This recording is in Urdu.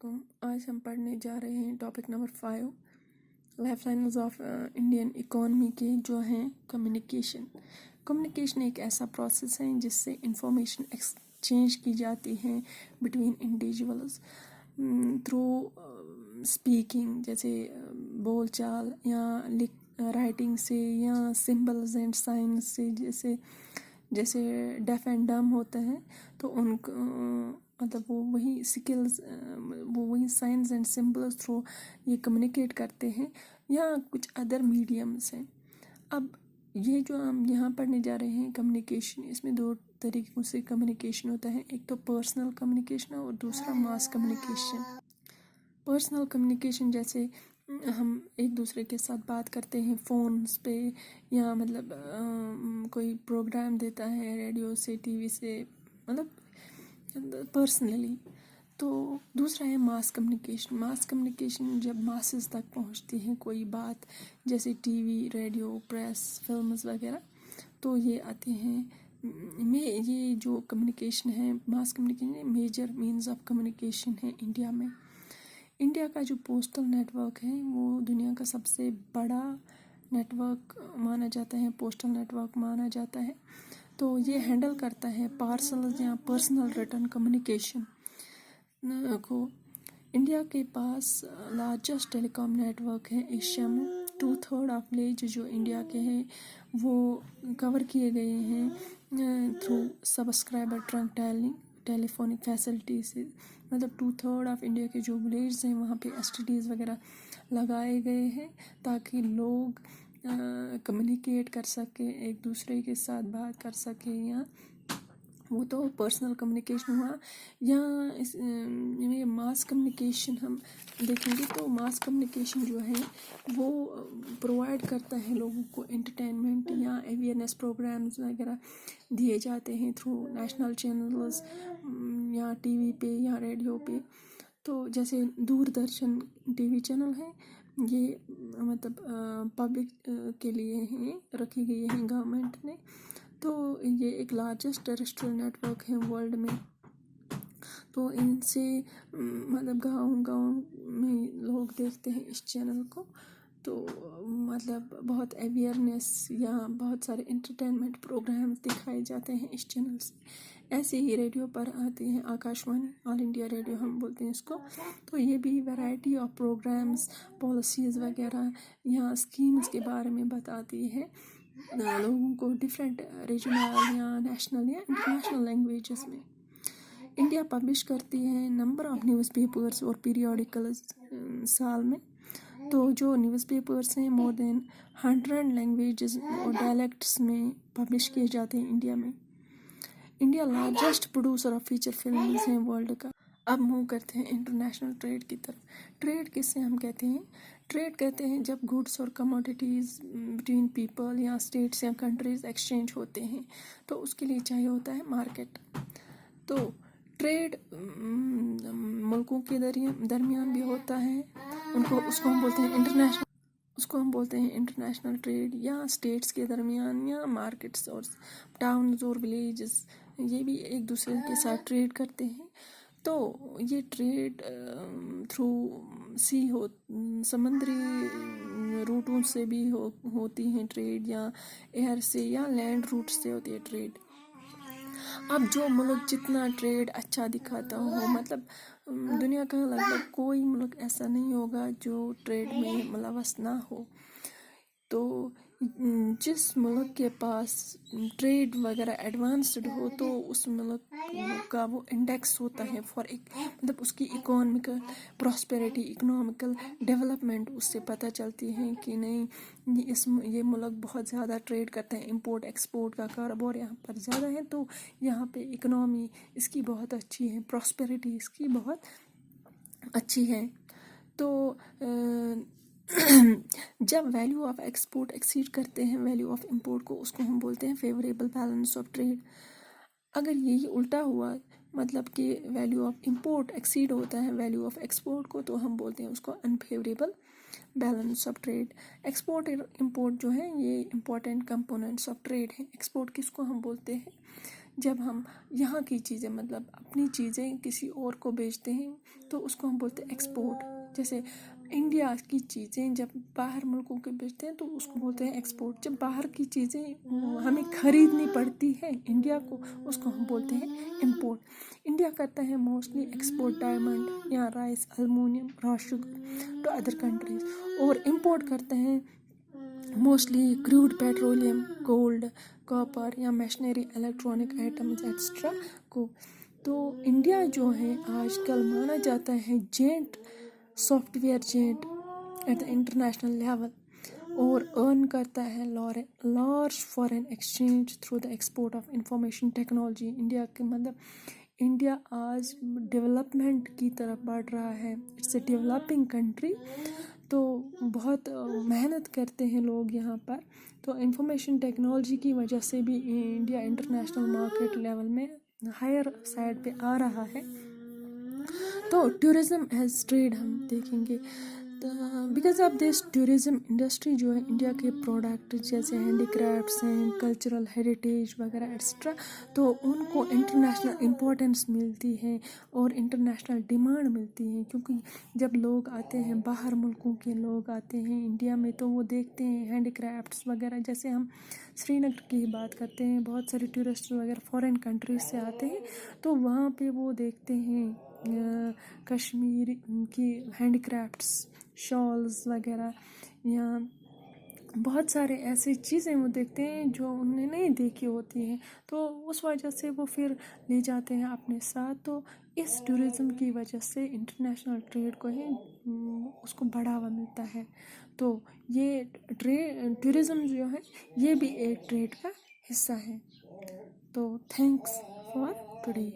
علیکم. آج ہم پڑھنے جا رہے ہیں topic number 5 life lines of Indian economy کے جو ہیں کمیونیکیشن. کمیونیکیشن ایک ایسا پروسیس ہے جس سے انفارمیشن ایکسچینج کی جاتی ہے بٹوین انڈیویجولز تھرو اسپیکنگ، جیسے بول چال، یا رائٹنگ سے، یا سمبلز اینڈ سائنس سے. جیسے ڈیف اینڈ ڈم ہوتا ہے تو ان کو مطلب وہ وہی سکلز، وہ وہی سائنس اینڈ سمبلز تھرو یہ کمیونیکیٹ کرتے ہیں، یا کچھ ادر میڈیمز ہیں. اب یہ جو ہم یہاں پڑھنے جا رہے ہیں کمیونیکیشن، اس میں 2 طریقوں سے کمیونیکیشن ہوتا ہے. ایک تو پرسنل کمیونیکیشن اور دوسرا ماس کمیونیکیشن. پرسنل کمیونیکیشن جیسے ہم ایک دوسرے کے ساتھ بات کرتے ہیں فونز پہ، یا مطلب کوئی پروگرام دیتا ہے ریڈیو سے، ٹی وی سے، مطلب پرسنلی. تو دوسرا ہے ماس کمیونیکیشن. ماس کمیونیکیشن جب ماسز تک پہنچتی ہے کوئی بات، جیسے TV, radio, press, films وغیرہ، تو یہ آتے ہیں. یہ جو کمیونیکیشن ہے، mass communication, major means of communication ہے انڈیا میں. انڈیا کا جو پوسٹل نیٹ ورک ہے وہ دنیا کا سب سے بڑا نیٹ ورک مانا جاتا ہے، پوسٹل نیٹ ورک مانا جاتا ہے. تو یہ ہینڈل کرتا ہے پارسلز یا پرسنل ریٹرن کمیونیکیشن کو. انڈیا کے پاس لارجسٹ ٹیلی کام نیٹ ورک ہے ایشیا میں. 2/3 آف ولیج جو انڈیا کے ہیں وہ کور کیے گئے ہیں تھرو سبسکرائبر ٹرنک ٹیلی فونک فیسلٹی سے. مطلب 2/3 آف انڈیا کے جو ولیجز ہیں وہاں پہ ایس ٹی ڈیز وغیرہ لگائے گئے ہیں تاکہ لوگ کمیونیکیٹ کر سکیں، ایک دوسرے کے ساتھ بات کر سکیں. یا وہ تو پرسنل کمیونیکیشن ہوا. یا ماس کمیونیکیشن ہم دیکھیں گے تو ماس کمیونیکیشن جو ہے وہ پرووائڈ کرتا ہے لوگوں کو انٹرٹینمنٹ یا اویئرنیس پروگرامز وغیرہ دیے جاتے ہیں تھرو نیشنل چینلز، یا ٹی وی پہ یا ریڈیو پہ. تو جیسے دوردرشن ٹی وی چینل ہے، یہ مطلب پبلک کے لیے ہیں، رکھی گئی ہیں گورنمنٹ نے. تو یہ ایک لارجسٹ ٹیرسٹریل نیٹ ورک ہے ورلڈ میں. تو ان سے مطلب گاؤں میں لوگ دیکھتے ہیں اس چینل کو، تو مطلب بہت اویئرنیس یا بہت سارے انٹرٹینمنٹ پروگرامز دکھائے جاتے ہیں اس چینل سے. ایسے ہی ریڈیو پر آتے ہیں آکاش وانی، آل انڈیا ریڈیو ہم بولتے ہیں اس کو. تو یہ بھی ویرائٹی آف پروگرامز، پالیسیز وغیرہ یا اسکیمز کے بارے میں بتاتی ہے لوگوں کو ڈفرینٹ ریجنل یا نیشنل یا انٹرنیشنل لینگویجز میں. انڈیا پبلش کرتی ہے نمبر آف نیوز پیپرز اور پیریوڈیکلز سال میں. تو جو نیوز پیپرز ہیں مور دین 100 لینگویجز اور ڈائلیکٹس میں پبلش کیے جاتے ہیں انڈیا میں. India largest producer of feature films ہیں ورلڈ کا. اب موو کرتے ہیں انٹرنیشنل ٹریڈ کی طرف. ٹریڈ کس سے ہم کہتے ہیں؟ ٹریڈ کہتے ہیں جب گڈس اور کموڈیٹیز بٹوین پیپل یا اسٹیٹس یا کنٹریز ایکسچینج ہوتے ہیں، تو اس کے لیے چاہیے ہوتا ہے مارکیٹ. تو ٹریڈ ملکوں کے درمیان بھی ہوتا ہے، اس کو ہم بولتے ہیں انٹرنیشنل ٹریڈ، یا اسٹیٹس کے درمیان، یا مارکیٹس اور ٹاؤنز اور ولیجز، یہ بھی ایک دوسرے کے ساتھ ٹریڈ کرتے ہیں. تو یہ ٹریڈ تھرو سمندری روٹوں سے بھی ہوتی ہیں ٹریڈ، یا ایئر سے، یا لینڈ روٹ سے ہوتی ہے ٹریڈ. اب جو ملک جتنا ٹریڈ اچھا دکھاتا ہو، مطلب دنیا کا لگ بھگ کوئی ملک ایسا نہیں ہوگا جو ٹریڈ میں ملوث نہ ہو. تو جس ملک کے پاس ٹریڈ وغیرہ ایڈوانسڈ ہو تو اس ملک کا وہ انڈیکس ہوتا ہے فار مطلب اس کی اکانومیکل پراسپیرٹی، اکنامکل ڈیولپمنٹ اس سے پتہ چلتی ہے کہ نہیں یہ ملک بہت زیادہ ٹریڈ کرتا ہے، امپورٹ ایکسپورٹ کا کاروبار یہاں پر زیادہ ہے، تو یہاں پہ اکنامی اس کی بہت اچھی ہے، پراسپیرٹی اس کی بہت اچھی ہے. تو جب ویلیو آف ایکسپورٹ ایکسیڈ کرتے ہیں ویلیو آف امپورٹ کو، اس کو ہم بولتے ہیں فیوریبل بیلنس آف ٹریڈ. اگر یہی الٹا ہوا، مطلب کہ ویلیو آف امپورٹ ایکسیڈ ہوتا ہے ویلیو آف ایکسپورٹ کو، تو ہم بولتے ہیں اس کو unfavourable balance of trade. Export اور امپورٹ جو ہے یہ امپورٹنٹ کمپوننٹس آف ٹریڈ ہیں. ایکسپورٹ کس کو ہم بولتے ہیں؟ جب ہم یہاں کی چیزیں مطلب اپنی چیزیں کسی اور کو بیچتے ہیں تو اس کو ہم بولتے ہیں ایکسپورٹ. جیسے انڈیا کی چیزیں جب باہر ملکوں کے بیچتے ہیں تو اس کو بولتے ہیں ایکسپورٹ. جب باہر کی چیزیں ہمیں خریدنی پڑتی ہے انڈیا کو, اس کو ہم بولتے ہیں امپورٹ. انڈیا کرتا ہے موسٹلی ایکسپورٹ ڈائمنڈ یا rice, aluminium, raw sugar to other countries, اور امپورٹ کرتے ہیں mostly crude petroleum, gold, copper یا مشینری, الیکٹرانک آئٹمز ایٹسٹرا کو. تو انڈیا جو ہے آج کل مانا جاتا ہے giant software giant at the international level, اور ارن کرتا ہے large foreign exchange through the export of information technology. India کے مطلب انڈیا آج ڈیولپمنٹ کی طرف بڑھ رہا ہے. It's a developing country. تو بہت محنت کرتے ہیں لوگ یہاں پر. تو انفارمیشن ٹیکنالوجی کی وجہ سے بھی انڈیا انٹرنیشنل مارکیٹ لیول میں ہائر سائڈ پہ آ رہا ہے. تو ٹورزم ایز ٹریڈ ہم دیکھیں گے because of this tourism industry جو ہے انڈیا کے پروڈکٹ جیسے ہینڈی کرافٹس ہیں, کلچرل ہیریٹیج وغیرہ ایٹسٹرا, تو ان کو انٹرنیشنل امپورٹنس ملتی ہے اور انٹرنیشنل ڈیمانڈ ملتی ہے. کیونکہ جب لوگ آتے ہیں باہر ملکوں کے لوگ آتے ہیں انڈیا میں تو وہ دیکھتے ہیں ہینڈی کرافٹس وغیرہ. جیسے ہم سری نگر کی بات کرتے ہیں, بہت سارے ٹورسٹ وغیرہ فارن کنٹریز سے آتے ہیں تو وہاں پہ وہ دیکھتے ہیں کشمیر کی ہینڈی کرافٹس, شالز وغیرہ, یا بہت سارے ایسی چیزیں وہ دیکھتے ہیں جو انہوں نے نہیں دیکھی ہوتی ہیں. تو اس وجہ سے وہ پھر لے جاتے ہیں اپنے ساتھ. تو اس ٹورزم کی وجہ سے انٹرنیشنل ٹریڈ کو ہی اس کو بڑھاوا ملتا ہے. تو یہ ٹورزم جو ہے یہ بھی ایک ٹریڈ کا حصہ ہے. تو تھینکس فار ٹوڈے.